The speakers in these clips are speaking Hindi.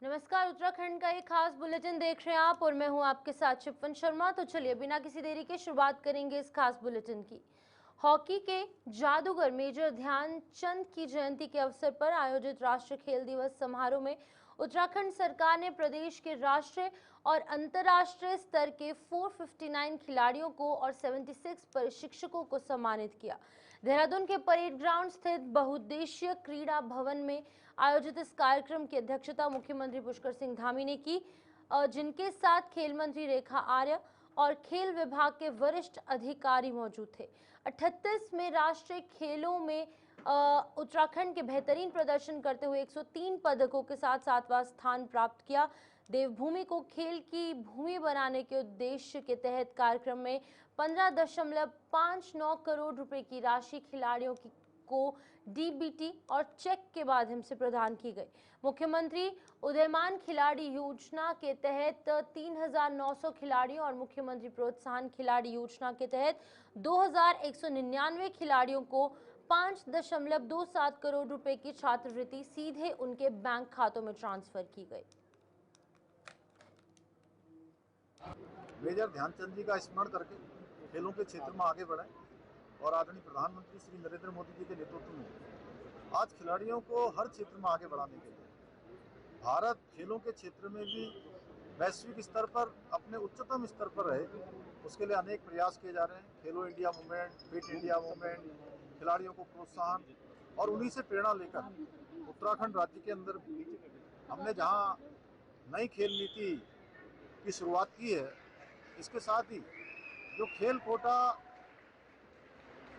नमस्कार, उत्तराखंड का एक खास बुलेटिन देख रहे हैं आप और मैं हूं आपके साथ शिपन शर्मा। तो चलिए बिना किसी देरी के शुरुआत करेंगे इस खास बुलेटिन की। हॉकी के जादूगर मेजर ध्यानचंद की जयंती के अवसर पर आयोजित राष्ट्रीय खेल दिवस समारोह में उत्तराखंड सरकार ने प्रदेश के राष्ट्रीय और अंतर्राष्ट्रीय स्तर के 459 खिलाड़ियों को और 76 प्रशिक्षकों को सम्मानित किया। देहरादून के परेड ग्राउंड स्थित बहुउद्देशीय क्रीड़ा भवन में आयोजित इस कार्यक्रम की अध्यक्षता मुख्यमंत्री पुष्कर सिंह धामी ने की, जिनके साथ खेल मंत्री रेखा आर्य और खेल विभाग के वरिष्ठ अधिकारी मौजूद थे। 38 में राष्ट्रीय खेलों में उत्तराखंड के बेहतरीन प्रदर्शन करते हुए 103 पदकों के साथ 7वां स्थान प्राप्त किया। देवभूमि को खेल की भूमि बनाने के उद्देश्य के तहत कार्यक्रम में 15.59 करोड़ रुपए की राशि खिलाड़ियों को डीबीटी और चेक के माध्यम से प्रदान की गई। मुख्यमंत्री उदयमान खिलाड़ी योजना के तहत 3,900 खिलाड़ियों और मुख्यमंत्री प्रोत्साहन खिलाड़ी योजना के तहत 2,199 खिलाड़ियों को 5.27 करोड़ रुपए की छात्रवृत्ति सीधे उनके बैंक खातों में ट्रांसफर की गई। मेजर ध्यानचंद जी का स्मरण करके खेलों के क्षेत्र में आगे बढ़े और आदरणीय प्रधानमंत्री श्री नरेंद्र मोदी जी के नेतृत्व में आज खिलाड़ियों को हर क्षेत्र में आगे बढ़ाने के लिए भारत खेलों के क्षेत्र में भी वैश्विक स्तर पर अपने उच्चतम स्तर पर रहे, उसके लिए अनेक प्रयास किए जा रहे हैं। खेलो India movement, fit India movement, खिलाड़ियों को प्रोत्साहन, और उन्हीं से प्रेरणा लेकर उत्तराखंड राज्य के अंदर हमने जहां नई खेल नीति की शुरुआत की है, इसके साथ ही जो खेल कोटा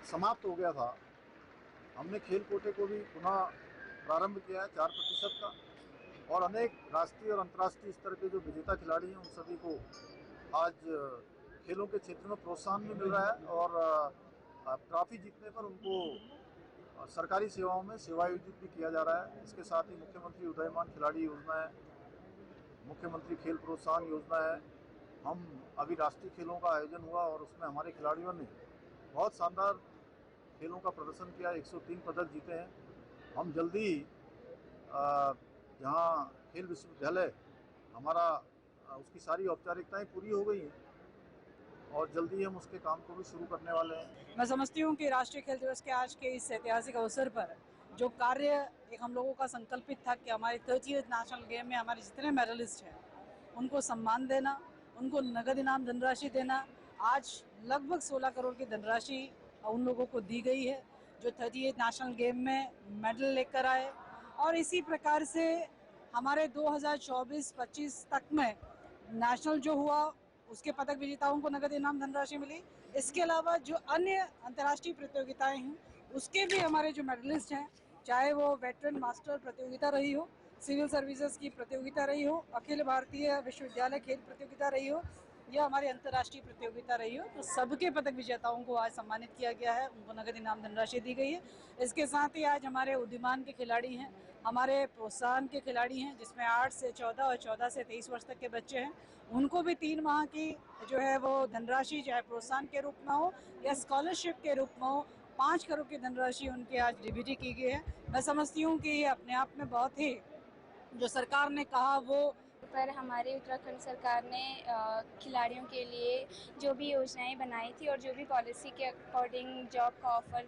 समाप्त हो गया था, हमने खेल कोटे को भी पुनः प्रारंभ किया है 4% का, और अनेक राष्ट्रीय और अंतर्राष्ट्रीय स्तर के जो विजेता खिलाड़ी हैं उन सभी को आज खेलों के क्षेत्र में प्रोत्साहन भी मिल रहा है और ट्रॉफी जीतने पर उनको सरकारी सेवाओं में सेवायोजित भी किया जा रहा है। इसके साथ ही मुख्यमंत्री उदयमान खिलाड़ी योजना है, मुख्यमंत्री खेल प्रोत्साहन योजना है। हम अभी राष्ट्रीय खेलों का आयोजन हुआ और उसमें हमारे खिलाड़ियों ने बहुत शानदार खेलों का प्रदर्शन किया, 103 पदक जीते हैं। हम जल्दी ही जहाँ खेल विश्वविद्यालय हमारा उसकी सारी औपचारिकताएं पूरी हो गई हैं और जल्दी ही हम उसके काम को भी शुरू करने वाले हैं। मैं समझती हूँ कि राष्ट्रीय खेल दिवस के आज के इस ऐतिहासिक अवसर पर जो कार्य एक हम लोगों का संकल्पित था कि हमारे 30th नेशनल गेम में हमारे जितने मेडलिस्ट हैं उनको सम्मान देना, उनको नगद इनाम धनराशि देना, आज लगभग 16 करोड़ की धनराशि उन लोगों को दी गई है जो 30th नेशनल गेम में मेडल लेकर आए। और इसी प्रकार से हमारे 2024-25 तक में नेशनल जो हुआ उसके पदक विजेताओं को नगद इनाम धनराशि मिली। इसके अलावा जो अन्य अंतर्राष्ट्रीय प्रतियोगिताएं हैं उसके भी हमारे जो मेडलिस्ट हैं, चाहे वो वेटरन मास्टर प्रतियोगिता रही हो, सिविल सर्विसेज की प्रतियोगिता रही हो, अखिल भारतीय विश्वविद्यालय खेल प्रतियोगिता रही हो या हमारी अंतर्राष्ट्रीय प्रतियोगिता रही हो, तो सबके पदक विजेताओं को आज सम्मानित किया गया है, उनको नगद इनाम धनराशि दी गई है। इसके साथ ही आज हमारे उद्यमान के खिलाड़ी हैं, हमारे प्रोत्साहन के खिलाड़ी हैं जिसमें 8 से 14 और 14 से 23 वर्ष तक के बच्चे हैं, उनको भी 3 माह की जो है वो धनराशि चाहे प्रोत्साहन के रूप में हो या स्कॉलरशिप के रूप में हो, 5 करोड़ की धनराशि उनके आज डीबीटी की गई है। मैं समझती हूँ कि ये अपने आप में बहुत ही जो सरकार ने कहा वो पर हमारे उत्तराखंड सरकार ने खिलाड़ियों के लिए जो भी योजनाएं बनाई थी और जो भी पॉलिसी के अकॉर्डिंग जॉब का ऑफर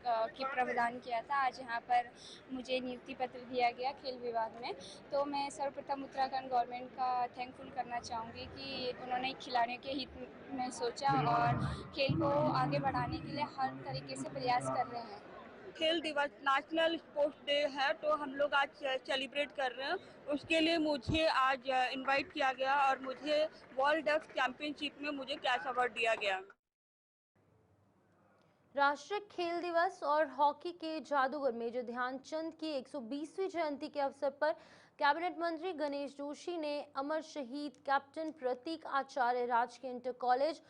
की प्रावधान किया था, आज यहाँ पर मुझे नियुक्ति पत्र दिया गया खेल विभाग में। तो मैं सर्वप्रथम उत्तराखंड गवर्नमेंट का थैंकफुल करना चाहूँगी कि उन्होंने खिलाड़ियों के हित में सोचा और खेल को आगे बढ़ाने के लिए हर तरीके से प्रयास कर रहे हैं। खेल दिवस नेशनल स्पोर्ट्स डे है तो हम लोग आज सेलिब्रेट कर रहे हैं, उसके लिए मुझे आज इनवाइट किया गया और मुझे वर्ल्ड डक्स चैंपियनशिप में मुझे कैश अवार्ड दिया गया। राष्ट्रीय खेल दिवस और हॉकी के जादूगर मेजर ध्यानचंद की 120वीं जयंती के अवसर पर कैबिनेट मंत्री गणेश जोशी ने अमर शहीद कैप्टन प्रतीक आचार्य राजकीय इंटर कॉलेज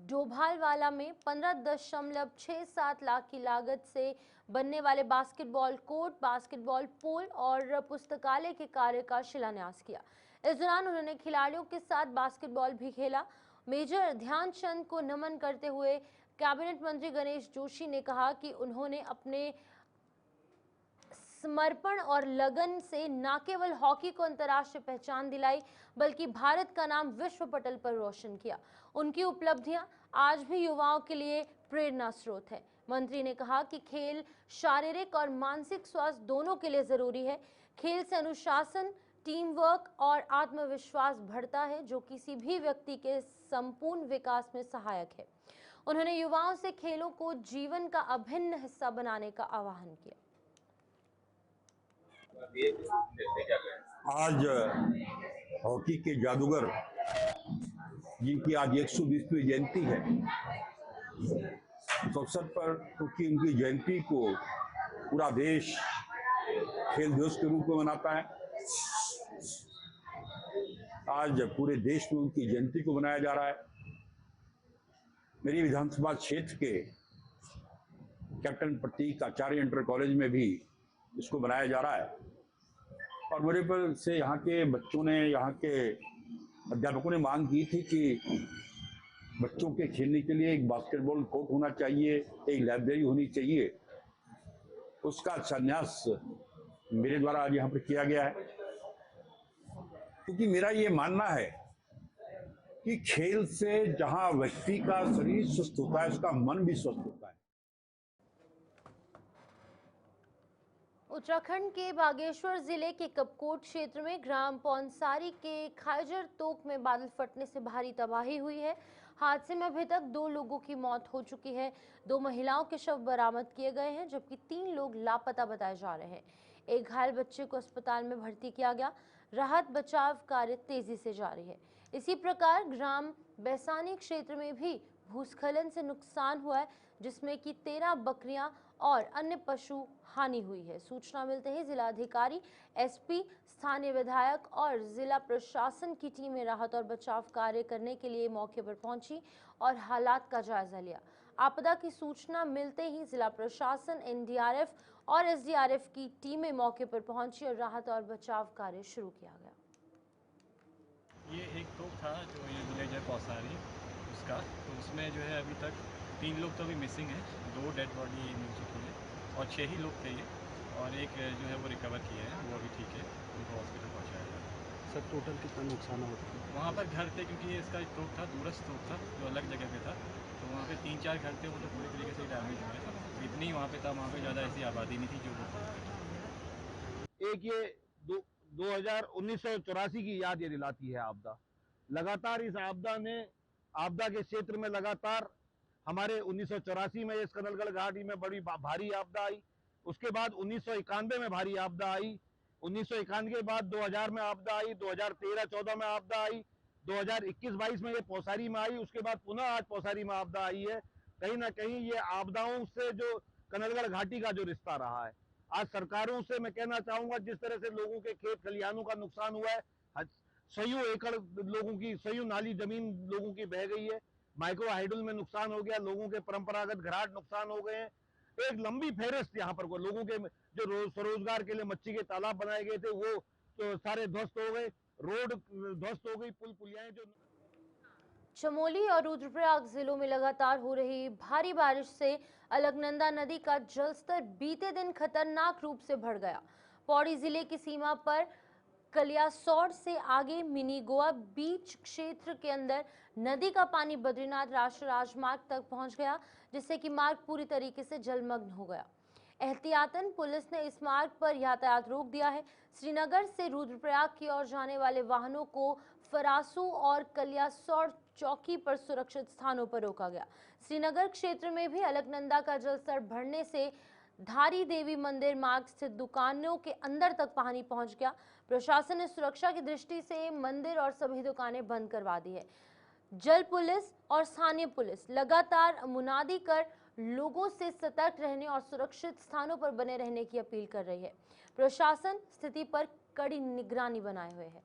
डोभालवाला में 15.67 लाख की लागत से बनने वाले बास्केटबॉल कोर्ट, बास्केटबॉल पोल और पुस्तकालय के कार्य का शिलान्यास किया। इस दौरान उन्होंने खिलाड़ियों के साथ बास्केटबॉल भी खेला। मेजर ध्यानचंद को नमन करते हुए कैबिनेट मंत्री गणेश जोशी ने कहा कि उन्होंने अपने समर्पण और लगन से न केवल हॉकी को अंतर्राष्ट्रीय पहचान दिलाई बल्कि भारत का नाम विश्व पटल पर रोशन किया। उनकी उपलब्धियां आज भी युवाओं के लिए प्रेरणा स्रोत है। मंत्री ने कहा कि खेल शारीरिक और मानसिक स्वास्थ्य दोनों के लिए जरूरी है। खेल से अनुशासन, टीम वर्क और आत्मविश्वास बढ़ता है, जो किसी भी व्यक्ति के संपूर्ण विकास में सहायक है। उन्होंने युवाओं से खेलों को जीवन का अभिन्न हिस्सा बनाने का आह्वान किया। आज हॉकी के जादूगर जिनकी आज 120वीं जयंती है, इस अवसर पर क्योंकि उनकी जयंती को पूरा देश खेल दिवस के रूप में मनाता है, आज पूरे देश में उनकी जयंती को मनाया जा रहा है। मेरी विधानसभा क्षेत्र के कैप्टन प्रतीक आचार्य इंटर कॉलेज में भी इसको मनाया जा रहा है और मेरे पर से यहाँ के बच्चों ने, यहाँ के अध्यापकों ने मांग की थी कि बच्चों के खेलने के लिए एक बास्केटबॉल कोर्ट होना चाहिए, एक लाइब्रेरी होनी चाहिए। उसका संन्यास मेरे द्वारा आज यहाँ पर किया गया है, क्योंकि मेरा ये मानना है कि खेल से जहाँ व्यक्ति का शरीर स्वस्थ होता है, उसका मन भी स्वस्थ होता है। उत्तराखंड के बागेश्वर जिले के कपकोट क्षेत्र में ग्राम पौनसारी के खाइजर तोक में बादल फटने से भारी तबाही हुई है। हादसे में अभी तक 2 लोगों की मौत हो चुकी है। 2 महिलाओं के शव बरामद किए गए हैं, जबकि 3 लोग लापता बताए जा रहे हैं। एक घायल बच्चे को अस्पताल में भर्ती किया गया। राहत बचाव कार्य तेजी से जारी है। इसी प्रकार ग्राम बैसानी क्षेत्र में भी भूस्खलन से नुकसान हुआ है, जिसमें कि 13 बकरियां और अन्य पशु हानि हुई है। सूचना मिलते ही जिलाधिकारी, एसपी, स्थानीय विधायक और जिला प्रशासन की टीमें राहत और बचाव कार्य करने के लिए मौके पर पहुंची और हालात का जायजा लिया। आपदा की सूचना मिलते ही जिला प्रशासन, एनडीआरएफ और एसडीआरएफ की टीमें मौके पर पहुंची और राहत और बचाव कार्य शुरू किया गया। ये एक तोप था जो ये विलेज है पौसारी उसका, तो उसमें जो है अभी तक 3 लोग तो अभी मिसिंग हैं, 2 डेड बॉडी मिल चुकी है और 6 ही लोग थे ये, और एक जो है वो रिकवर किए हैं, वो अभी ठीक है, उनको हॉस्पिटल पहुँचाया गया। सर टोटल कितना नुकसान हुआ था? वहाँ पर घर थे, क्योंकि इसका एक तोप था, दूरस्थ तोप था जो अलग जगह पे था, तो वहाँ पे 3-4 घर थे, वो तो पूरी तरीके से डैमेज हुए थे। तो इतनी ही वहाँ पे था, वहाँ पे ज़्यादा ऐसी आबादी नहीं थी जो एक ये 1984 की याद ये दिलाती है आपदा। लगातार इस आपदा के क्षेत्र में लगातार हमारे 1984 में इस कनलगढ़ घाटी में बड़ी भारी आपदा आई। उसके बाद 1991 में भारी आपदा आई। 1991 के बाद 2000 में आपदा आई, 2013-14 में आपदा आई, 2021-22 में ये पौसारी में आई। उसके बाद पुनः आज पौसारी में आपदा आई है। कहीं ना कहीं ये आपदाओं से जो कनलगढ़ घाटी का जो रिश्ता रहा है, आज सरकारों से मैं कहना चाहूंगा, जिस तरह से लोगों के खेत खलिहानों का नुकसान हुआ है, सैयों एकड़ लोगों की, सैयों नाली जमीन लोगों की बह गई है, माइक्रो हाइडल में नुकसान हो गया, लोगों के परंपरागत घराट नुकसान हो गए हैं। एक लंबी फेहरिस्त यहाँ पर लोगों के जो स्वरोजगार के लिए मच्छी के तालाब बनाए गए थे, वो तो सारे ध्वस्त हो गए, रोड ध्वस्त हो गई, पुल पुलियाएं जो। चमोली और रुद्रप्रयाग जिलों में लगातार हो रही भारी बारिश से अलकनंदा नदी का जलस्तर बीते दिन खतरनाक रूप से बढ़ गया। पौड़ी जिले की सीमा पर कलियासौड़ से आगे मिनी गोवा बीच क्षेत्र के अंदर नदी का पानी बद्रीनाथ राष्ट्रीय राजमार्ग तक पहुंच गया, जिससे कि मार्ग पूरी तरीके से जलमग्न हो गया। एहतियातन पुलिस ने इस मार्ग पर यातायात रोक दिया है। श्रीनगर से रुद्रप्रयाग की ओर जाने वाले वाहनों को फरासू और कलियासौड़ चौकी पर सुरक्षित स्थानों पर रोका गया। श्रीनगर क्षेत्र में भी अलकनंदा का जलस्तर बढ़ने से धारी देवी मंदिर मार्ग स्थित दुकानों के अंदर तक पानी पहुंच गया। प्रशासन ने सुरक्षा की दृष्टि से मंदिर और सभी दुकानें बंद करवा दी है। जल पुलिस और स्थानीय पुलिस लगातार मुनादी कर लोगों से सतर्क रहने और सुरक्षित स्थानों पर बने रहने की अपील कर रही है। प्रशासन स्थिति पर कड़ी निगरानी बनाए हुए है।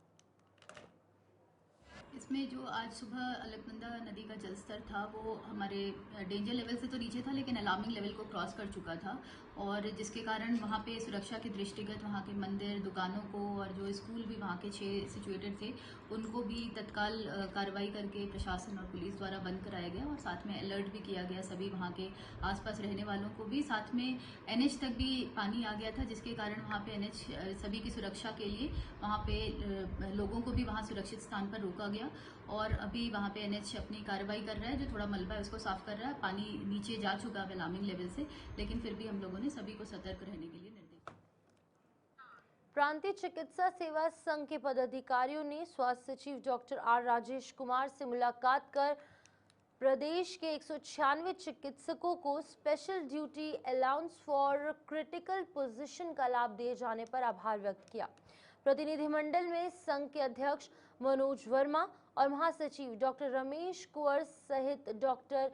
इसमें जो आज सुबह अलकनंदा नदी का जलस्तर था वो हमारे डेंजर लेवल से तो नीचे था, लेकिन अलार्मिंग लेवल को क्रॉस कर चुका था, और जिसके कारण वहाँ पे सुरक्षा के दृष्टिगत वहाँ के मंदिर, दुकानों को और जो स्कूल भी वहाँ के 6 सिचुएटेड थे उनको भी तत्काल कार्रवाई करके प्रशासन और पुलिस द्वारा बंद कराया गया, और साथ में अलर्ट भी किया गया सभी वहाँ के आसपास रहने वालों को भी। साथ में NH तक भी पानी आ गया था, जिसके कारण वहाँ पे NH सभी की सुरक्षा के लिए वहाँ पे लोगों को भी वहाँ सुरक्षित स्थान पर रोका गया, और अभी वहाँ पे NH अपनी कार्रवाई कर रहा है, जो थोड़ा मलबा है उसको साफ कर रहा है। पानी नीचे जा चुका है अलार्मिंग लेवल से, लेकिन फिर भी हम लोगों ने सभी को सतर्क रहने के लिए निर्देश दिया। प्रांतीय चिकित्सा सेवा संघ के पदाधिकारियों ने स्वास्थ्य सचिव डॉक्टर R राजेश कुमार से मुलाकात कर प्रदेश के 196 चिकित्सकों को special duty allowance for critical position का लाभ दिए जाने पर आभार व्यक्त किया। प्रतिनिधिमंडल में संघ के अध्यक्ष मनोज वर्मा और महासचिव डॉक्टर रमेश कुंवर सहित डॉक्टर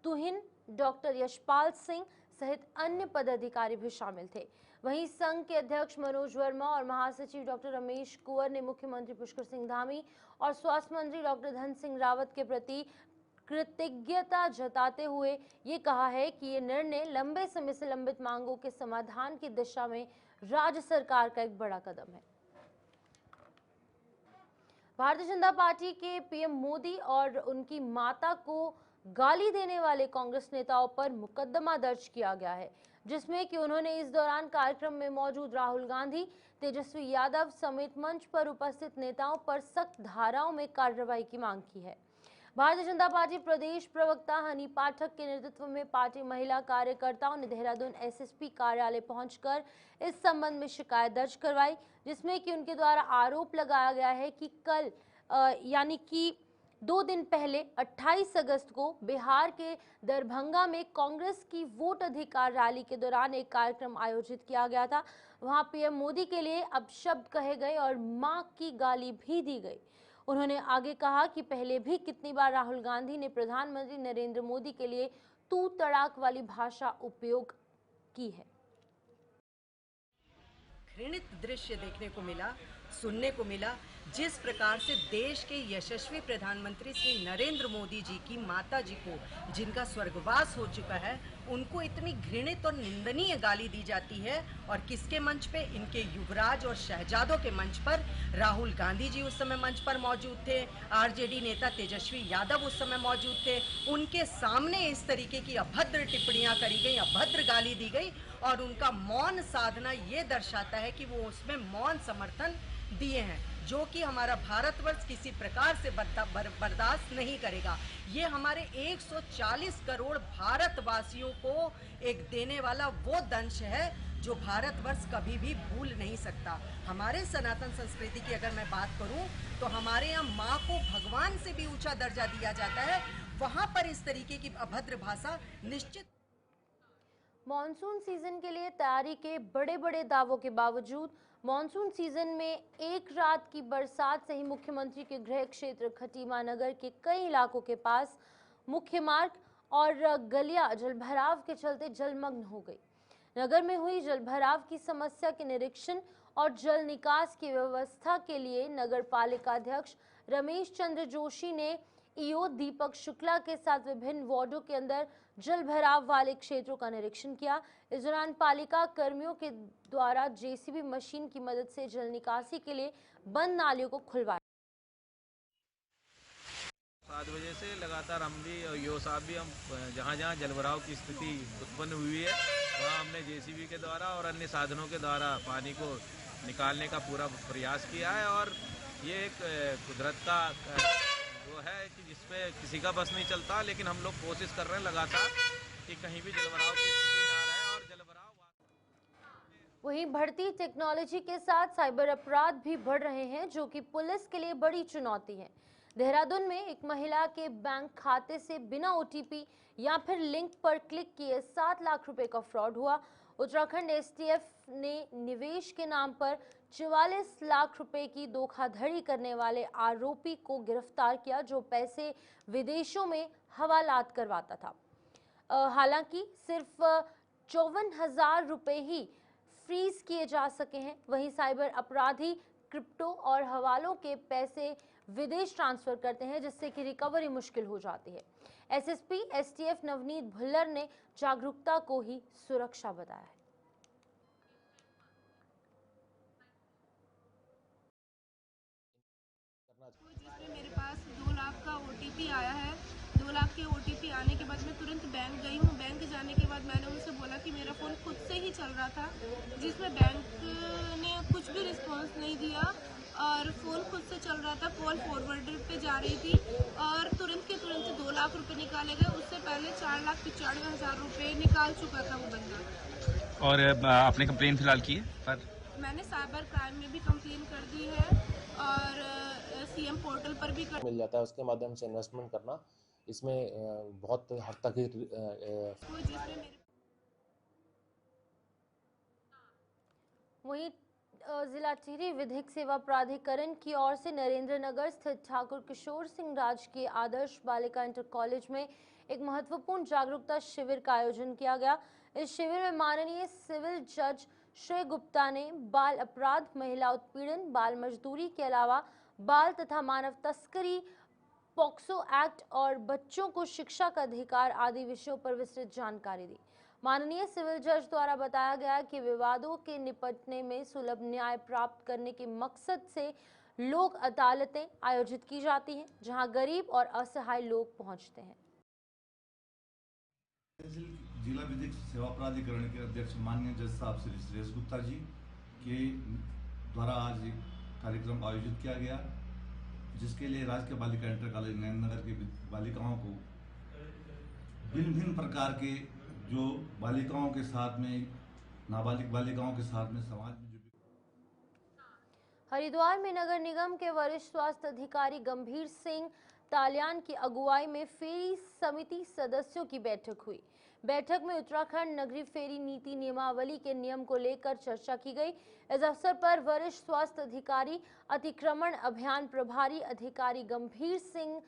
तुहिन, डॉक्टर यशपाल सिंह सहित अन्य पदाधिकारी भी शामिल थे। वहीं संघ के अध्यक्ष मनोज वर्मा और महासचिव डॉक्टर रमेश कुंवर ने मुख्यमंत्री पुष्कर सिंह धामी और स्वास्थ्य मंत्री डॉक्टर धन सिंह रावत के प्रति कृतज्ञता जताते हुए ये कहा है कि ये निर्णय लंबे समय से लंबित मांगों के समाधान की दिशा में राज्य सरकार का एक बड़ा कदम है। भारतीय जनता पार्टी के पीएम मोदी और उनकी माता को गाली देने वाले कांग्रेस नेताओं पर मुकदमा दर्ज किया गया है, जिसमें कि उन्होंने इस दौरान कार्यक्रम में मौजूद राहुल गांधी, तेजस्वी यादव समेत मंच पर उपस्थित नेताओं पर सख्त धाराओं में कार्रवाई की मांग की है। भारतीय जनता पार्टी प्रदेश प्रवक्ता हनी पाठक के नेतृत्व में पार्टी महिला कार्यकर्ताओं ने देहरादून SSP कार्यालय पहुंचकर इस संबंध में शिकायत दर्ज करवाई, जिसमें कि उनके द्वारा आरोप लगाया गया है कि कल यानी कि 2 दिन पहले 28 अगस्त को बिहार के दरभंगा में कांग्रेस की वोट अधिकार रैली के दौरान एक कार्यक्रम आयोजित किया गया था। वहां पीएम मोदी के लिए अपशब्द कहे गए और मां की गाली भी दी गई। उन्होंने आगे कहा कि पहले भी कितनी बार राहुल गांधी ने प्रधानमंत्री नरेंद्र मोदी के लिए तू तड़ाक वाली भाषा उपयोग की है। घृणित दृश्य देखने को मिला, सुनने को मिला, जिस प्रकार से देश के यशस्वी प्रधानमंत्री श्री नरेंद्र मोदी जी की माता जी को, जिनका स्वर्गवास हो चुका है, उनको इतनी घृणित और निंदनीय गाली दी जाती है। और किसके मंच पे? इनके युवराज और शहजादों के मंच पर। राहुल गांधी जी उस समय मंच पर मौजूद थे, RJD नेता तेजस्वी यादव उस समय मौजूद थे। उनके सामने इस तरीके की अभद्र टिप्पणियां करी गई, अभद्र गाली दी गई, और उनका मौन साधना ये दर्शाता है कि वो उसमें मौन समर्थन दिए हैं, जो कि हमारा भारतवर्ष किसी प्रकार से बर्दाश्त नहीं करेगा। ये हमारे 140 करोड़ भारतवासियों को एक देने वाला वो दंश है जो भारतवर्ष कभी भी भूल नहीं सकता। हमारे सनातन संस्कृति की अगर मैं बात करूं तो हमारे यहाँ माँ को भगवान से भी ऊंचा दर्जा दिया जाता है, वहां पर इस तरीके की अभद्र भाषा निश्चित। मॉनसून सीजन के लिए तैयारी के बड़े बड़े दावों के बावजूद मॉनसून सीजन में एक रात की बरसात से ही मुख्यमंत्री के गृह क्षेत्र खटीमा नगर के कई इलाकों के पास मुख्य मार्ग और गलियां जलभराव के चलते जलमग्न हो गई। नगर में हुई जलभराव की समस्या के निरीक्षण और जल निकास की व्यवस्था के लिए नगर पालिका अध्यक्ष रमेश चंद्र जोशी ने ईओ दीपक शुक्ला के साथ विभिन्न वार्डों के अंदर जल भराव वाले क्षेत्रों का निरीक्षण किया। इस दौरान पालिका कर्मियों के द्वारा जेसीबी मशीन की मदद से जल निकासी के लिए बंद नालियों को खुलवाया। 7 बजे से लगातार हम भी और ईओ साहब भी हम जहाँ जलभराव की स्थिति उत्पन्न हुई है वहाँ हमने जेसीबी के द्वारा और अन्य साधनों के द्वारा पानी को निकालने का पूरा प्रयास किया है। और ये एक कुदरत का वो है कि जिसपे किसी का बस नहीं चलता, लेकिन हम लोग कोशिश कर रहे हैं लगातार कि कहीं भी जलभराव की स्थिति ना रहे और जलभराव। वहीं बढ़ती टेक्नोलॉजी के साथ साइबर अपराध भी बढ़ रहे हैं, जो कि पुलिस के लिए बड़ी चुनौती है। देहरादून में एक महिला के बैंक खाते से बिना OTP या फिर लिंक पर क्लिक किए 7 लाख रुपए का फ्रॉड हुआ। उत्तराखंड STF ने निवेश के नाम पर 44 लाख रुपए की धोखाधड़ी करने वाले आरोपी को गिरफ्तार किया, जो पैसे विदेशों में हवालात करवाता था। हालांकि सिर्फ 54,000 रुपए ही फ्रीज किए जा सके हैं। वहीं साइबर अपराधी क्रिप्टो और हवालों के पैसे विदेश ट्रांसफर करते हैं, जिससे कि रिकवरी मुश्किल हो जाती है। एसएसपी एसटीएफ नवनीत भुल्लर ने जागरूकता को ही सुरक्षा बताया है। जिसमें मेरे पास 2 लाख का OTP आया है। 2 लाख के OTP आने के बाद मैं तुरंत बैंक गई हूँ। बैंक जाने के बाद मैंने उनसे बोला कि मेरा फ़ोन खुद से ही चल रहा था, जिसमें बैंक ने कुछ भी रिस्पांस नहीं दिया और फ़ोन खुद से चल रहा था। कॉल फॉरवर्डर पे जा रही थी और तुरंत के तुरंत 2 लाख रुपए निकाले गए। उससे पहले 4,95,000 रुपये निकाल चुका था वो बंदा। और आपने कंप्लेन फिलहाल की है? पर मैंने साइबर क्राइम में भी कंप्लेन कर दी है और CM पोर्टल पर भी मिल जाता है। उसके माध्यम से इन्वेस्टमेंट करना इसमें बहुत हद तक ही वहीं जिला टिहरी विधिक सेवा प्राधिकरण की ओर से नरेंद्र नगर स्थित ठाकुर किशोर सिंह राजकीय आदर्श बालिका इंटर कॉलेज में एक महत्वपूर्ण जागरूकता शिविर का आयोजन किया गया। इस शिविर में माननीय सिविल जज श्रेय गुप्ता ने बाल अपराध, महिला उत्पीड़न, बाल मजदूरी के अलावा बाल तथा मानव तस्करी, पॉक्सो एक्ट और बच्चों को शिक्षा का अधिकार आदि विषयों पर विस्तृत जानकारी दी। माननीय सिविल जज द्वारा बताया गया कि विवादों के निपटने में सुलभ न्याय प्राप्त करने के मकसद से लोक अदालतें आयोजित की जाती हैं, जहां गरीब और असहाय लोग पहुंचते हैं। जिला विधिक सेवा प्राधिकरण के अध्यक्ष माननीय जज साहब श्री श्रेय गुप्ता जी के द्वारा आज एक कार्यक्रम आयोजित किया गया, जिसके लिए राजकीय बालिका इंटर कॉलेज नरेंद्र नगर की बालिकाओं को भिन्न प्रकार के जो बालिकाओं के साथ में, नाबालिग बालिकाओं के साथ में समाज में जो हरिद्वार में नगर निगम के वरिष्ठ स्वास्थ्य अधिकारी गंभीर सिंह तालियान की अगुवाई में फेरी समिति सदस्यों की बैठक हुई। बैठक में उत्तराखंड नगरीय फेरी नीति नियमावली के नियम को लेकर चर्चा की गई। इस अवसर पर वरिष्ठ स्वास्थ्य अधिकारी अतिक्रमण अभियान प्रभारी अधिकारी गंभीर सिंह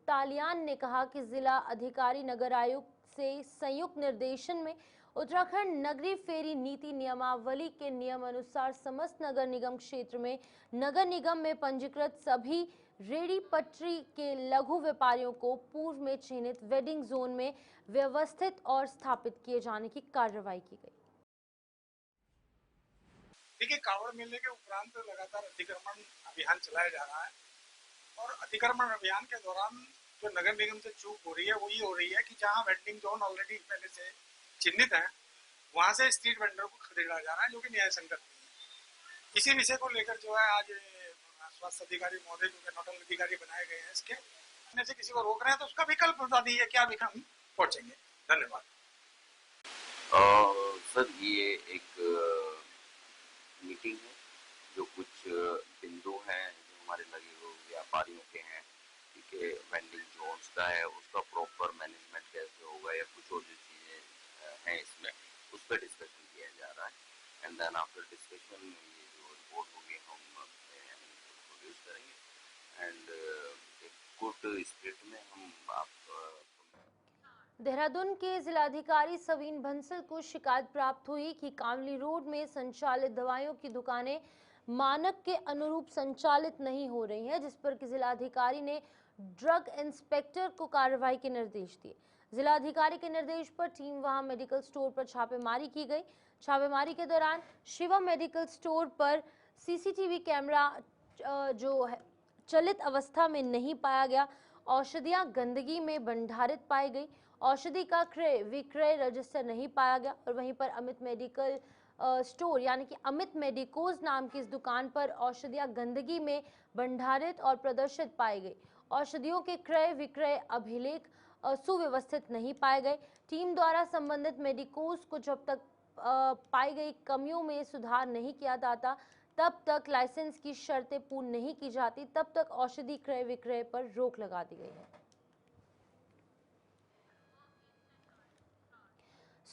तालियान ने कहा कि जिला अधिकारी नगर आयुक्त से संयुक्त निर्देशन में उत्तराखंड नगरीय फेरी नीति नियमावली के नियम अनुसार समस्त नगर निगम क्षेत्र में नगर निगम में पंजीकृत सभी रेडी पटरी के लघु व्यापारियों को पूर्व में चिन्हित वेडिंग जोन में व्यवस्थित और स्थापित किए जाने की कार्रवाई की गई। देखिए, कावड़ मेले के उपरांत लगातार अतिक्रमण अभियान चलाया जा रहा है और अतिक्रमण अभियान के दौरान जो नगर निगम से चूक हो रही है वो ये हो रही है कि जहां वेंडिंग जोन ऑलरेडी पहले से चिन्हित है, वहां से स्ट्रीट वेंडर को खरीदा जा रहा है, जो कि न्याय संगत नहीं है। इसी विषय को लेकर जो है आज स्वास्थ्य अधिकारी महोदय जो नोडल अधिकारी बनाए गए हैं, इसके में से किसी को रोक रहे हैं तो उसका विकल्प बता दीजिए, क्या विकल्प पहुंचेंगे। धन्यवाद। सर, ये एक मीटिंग है, जो कुछ बिंदु हैं जो हमारे लगे हुए व्यापारियों के हैं, ठीक है, वेंडिंग जोन्स का है, उसका प्रॉपर मैनेजमेंट कैसे होगा या कुछ और जो चीज़ें हैं इसमें, उस पर डिस्कशन किया जा रहा है। एंड देन आफ्टर डिस्कशन ये जो रिपोर्ट होगी हम प्रोड्यूस करेंगे एंड एक गुड स्पिरिट में हम आप देहरादून के जिलाधिकारी सवीन बंसल को शिकायत प्राप्त हुई कि कामली रोड में संचालित दवाइयों की दुकानें मानक के अनुरूप संचालित नहीं हो रही हैं, जिस पर कि जिलाधिकारी ने ड्रग इंस्पेक्टर को कार्रवाई के निर्देश दिए। जिलाधिकारी के निर्देश पर टीम वहां मेडिकल स्टोर पर छापेमारी की गई। छापेमारी के दौरान शिवम मेडिकल स्टोर पर सीसीटीवी कैमरा जो है चलित अवस्था में नहीं पाया गया। औषधियां गंदगी में भंडारित पाई गई। औषधि का क्रय विक्रय रजिस्टर नहीं पाया गया और वहीं पर अमित मेडिकल स्टोर यानी कि अमित मेडिकोज नाम की इस दुकान पर औषधियां गंदगी में भंडारित और प्रदर्शित पाई गई। औषधियों के क्रय विक्रय अभिलेख सुव्यवस्थित नहीं पाए गए। टीम द्वारा संबंधित मेडिकोज को जब तक पाई गई कमियों में सुधार नहीं किया जाता, तब तक लाइसेंस की शर्तें पूर्ण नहीं की जाती, तब तक औषधि क्रय विक्रय पर रोक लगा दी गई है।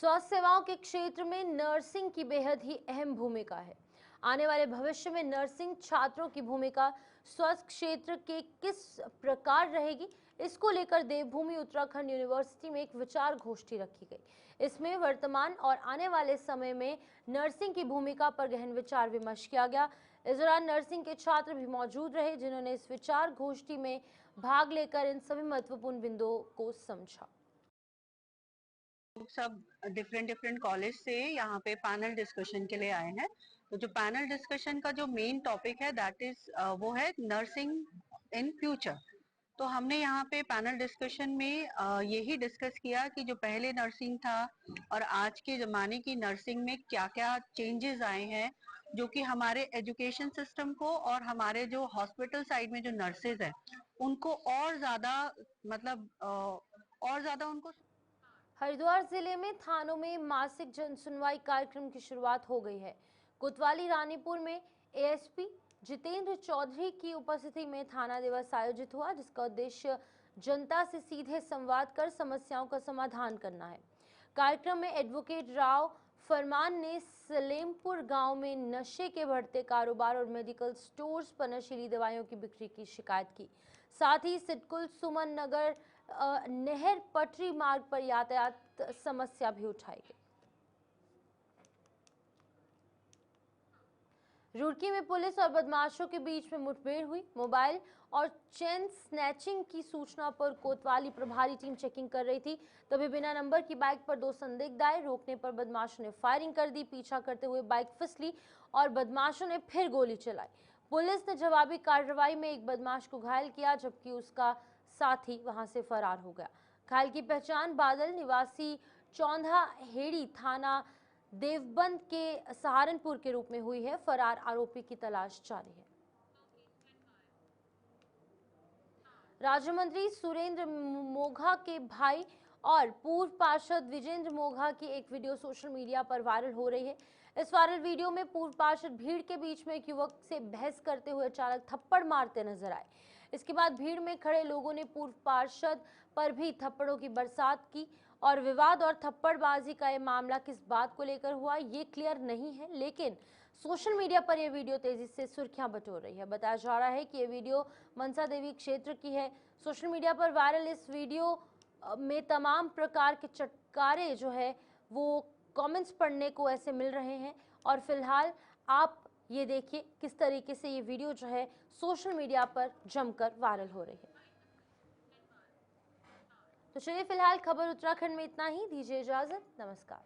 स्वास्थ्य सेवाओं के क्षेत्र में नर्सिंग की बेहद ही अहम भूमिका है। आने वाले भविष्य में नर्सिंग छात्रों की भूमिका स्वास्थ्य क्षेत्र के किस प्रकार रहेगी, इसको लेकर देवभूमि उत्तराखंड यूनिवर्सिटी में एक विचार गोष्ठी रखी गई। इसमें वर्तमान और आने वाले समय में नर्सिंग की भूमिका पर गहन विचार विमर्श किया गया। इस दौरान नर्सिंग के छात्र भी मौजूद रहे, जिन्होंने इस विचार गोष्ठी में भाग लेकर इन सभी महत्वपूर्ण बिंदुओं को समझा। सब डिफरेंट कॉलेज से यहाँ पे पैनल डिस्कशन के लिए आए हैं। तो जो पैनल डिस्कशन का जो मेन टॉपिक है दैट इज वो है नर्सिंग इन फ्यूचर। तो हमने यहाँ पे पैनल डिस्कशन में यही डिस्कस किया कि जो पहले नर्सिंग था और आज के ज़माने की नर्सिंग में क्या क्या चेंजेस आए हैं, जो कि हमारे एजुकेशन सिस्टम को और हमारे जो हॉस्पिटल साइड में जो नर्सेज हैं उनको और ज़्यादा मतलब और ज़्यादा उनको। हरिद्वार जिले में थानों में मासिक जन सुनवाई कार्यक्रम की शुरुआत हो गई है। कोतवाली रानीपुर में एएसपी जितेंद्र चौधरी की उपस्थिति में थाना दिवस आयोजित हुआ, जिसका उद्देश्य जनता से सीधे संवाद कर समस्याओं का समाधान करना है। कार्यक्रम में एडवोकेट राव फरमान ने सलेमपुर गांव में नशे के बढ़ते कारोबार और मेडिकल स्टोर्स पर नशीली दवाइयों की बिक्री की शिकायत की। साथ ही सिडकुल सुमन नगर नहर पटरी मार्ग पर यातायात समस्या भी उठाई गई। रुड़की में पुलिस और बदमाशों के बीच में मुठभेड़ हुई। मोबाइल और चेन स्नैचिंग की सूचना पर कोतवाली प्रभारी टीम चेकिंग कर रही थी, तभी बिना नंबर की बाइक पर दो संदिग्ध आए। रोकने पर बदमाशों ने फायरिंग कर दी। पीछा करते हुए बाइक फिसली और बदमाशों ने फिर गोली चलाई। पुलिस ने जवाबी कार्रवाई में एक बदमाश को घायल किया, जबकि उसका साथी वहां से फरार हो गया। घायल की पहचान बादल निवासी चौंधा हेड़ी थाना देवबंद के सहारनपुर के रूप में हुई है। फरार आरोपी की तलाश जारी है। राज्य मंत्री सुरेंद्र मोघा के भाई और पूर्व पार्षद विजेंद्र मोघा की एक वीडियो सोशल मीडिया पर वायरल हो रही है। इस वायरल वीडियो में पूर्व पार्षद भीड़ के बीच में एक युवक से बहस करते हुए अचानक थप्पड़ मारते नजर आए। इसके बाद भीड़ में खड़े लोगों ने पूर्व पार्षद पर भी थप्पड़ों की बरसात की और विवाद और थप्पड़बाजी का ये मामला किस बात को लेकर हुआ ये क्लियर नहीं है, लेकिन सोशल मीडिया पर यह वीडियो तेजी से सुर्खियां बटोर रही है। बताया जा रहा है कि यह वीडियो मनसा देवी क्षेत्र की है। सोशल मीडिया पर वायरल इस वीडियो में तमाम प्रकार के चटकारे जो है वो कमेंट्स पढ़ने को ऐसे मिल रहे हैं और फिलहाल आप ये देखिए किस तरीके से ये वीडियो जो है सोशल मीडिया पर जमकर वायरल हो रही है। तो चलिए फिलहाल खबर उत्तराखंड में इतना ही। दीजिए इजाजत, नमस्कार।